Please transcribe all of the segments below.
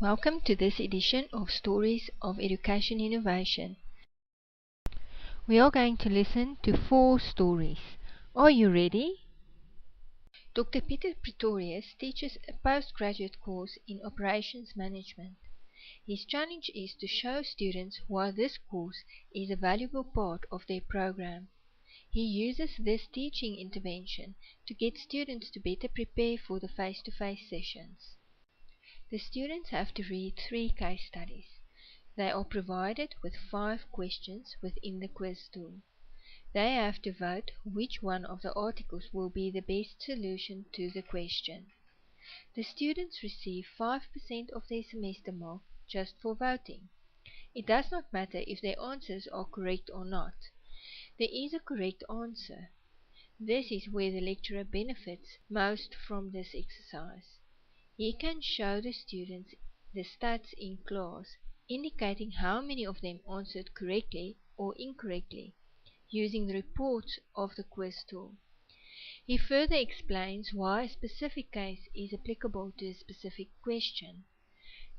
Welcome to this edition of Stories of Education Innovation. We are going to listen to 4 stories. Are you ready? Dr. Peter Pretorius teaches a postgraduate course in Operations Management. His challenge is to show students why this course is a valuable part of their program. He uses this teaching intervention to get students to better prepare for the face-to-face sessions. The students have to read 3 case studies. They are provided with 5 questions within the quiz tool. They have to vote which one of the articles will be the best solution to the question. The students receive 5% of their semester mark just for voting. It does not matter if their answers are correct or not. There is a correct answer. This is where the lecturer benefits most from this exercise. He can show the students the stats in class, indicating how many of them answered correctly or incorrectly, using the reports of the quiz tool. He further explains why a specific case is applicable to a specific question.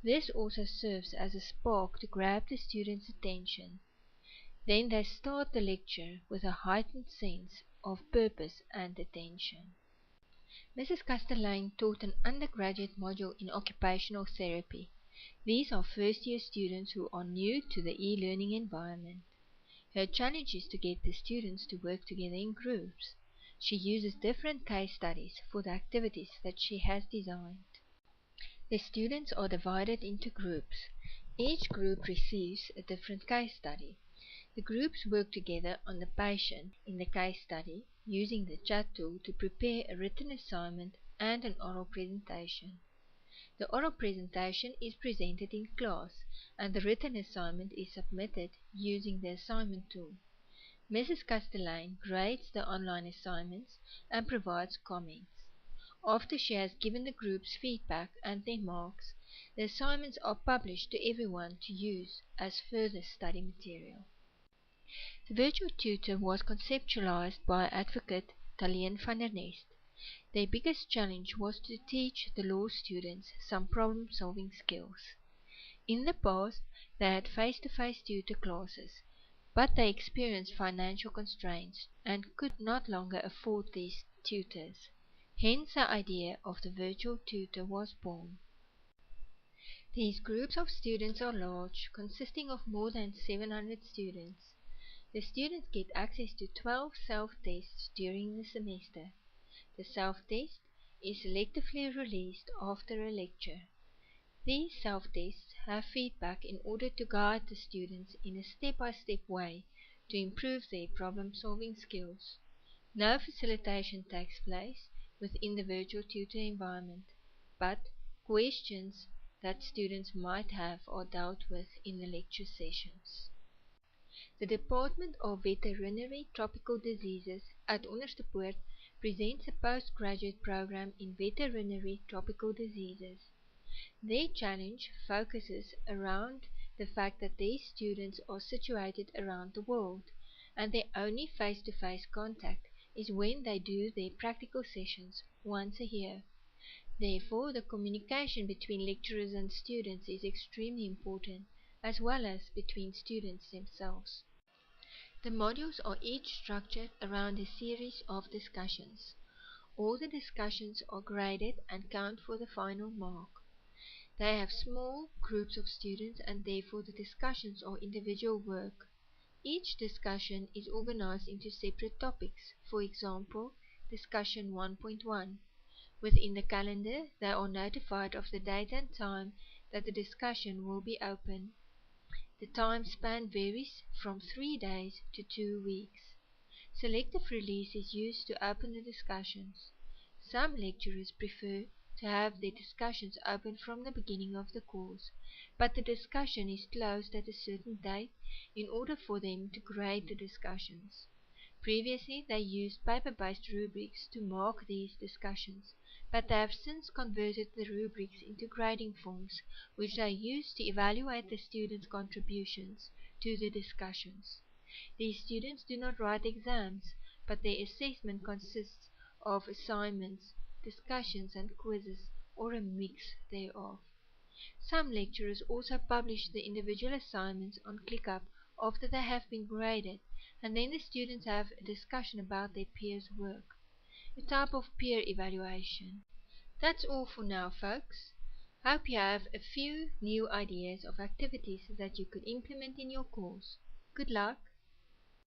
This also serves as a spark to grab the students' attention. Then they start the lecture with a heightened sense of purpose and attention. Mrs. Castellane taught an undergraduate module in occupational therapy. These are first-year students who are new to the e-learning environment. Her challenge is to get the students to work together in groups. She uses different case studies for the activities that she has designed. The students are divided into groups. Each group receives a different case study. The groups work together on the patient in the case study, using the chat tool to prepare a written assignment and an oral presentation. The oral presentation is presented in class, and the written assignment is submitted using the assignment tool. Mrs. Castellane grades the online assignments and provides comments. After she has given the groups feedback and their marks, the assignments are published to everyone to use as further study material. The virtual tutor was conceptualized by advocate Talien van der Nest. Their biggest challenge was to teach the law students some problem-solving skills. In the past, they had face-to-face tutor classes, but they experienced financial constraints and could not longer afford these tutors. Hence the idea of the virtual tutor was born. These groups of students are large, consisting of more than 700 students. The students get access to 12 self-tests during the semester. The self-test is selectively released after a lecture. These self-tests have feedback in order to guide the students in a step-by-step way to improve their problem-solving skills. No facilitation takes place within the virtual tutor environment, but questions that students might have are dealt with in the lecture sessions. The Department of Veterinary Tropical Diseases at Onderstepoort presents a postgraduate program in veterinary tropical diseases. Their challenge focuses around the fact that these students are situated around the world, and their only face-to-face contact is when they do their practical sessions once a year. Therefore, the communication between lecturers and students is extremely important, as well as between students themselves. The modules are each structured around a series of discussions. All the discussions are graded and count for the final mark. They have small groups of students, and therefore the discussions are individual work. Each discussion is organized into separate topics. For example, discussion 1.1. Within the calendar, they are notified of the date and time that the discussion will be open. The time span varies from 3 days to 2 weeks. Selective release is used to open the discussions. Some lecturers prefer to have their discussions open from the beginning of the course, but the discussion is closed at a certain date in order for them to grade the discussions. Previously, they used paper-based rubrics to mark these discussions, but they have since converted the rubrics into grading forms, which they use to evaluate the students' contributions to the discussions. These students do not write exams, but their assessment consists of assignments, discussions, and quizzes, or a mix thereof. Some lecturers also publish the individual assignments on ClickUp after they have been graded, and then the students have a discussion about their peers' work, a type of peer evaluation. That's all for now, folks. Hope you have a few new ideas of activities that you could implement in your course. Good luck!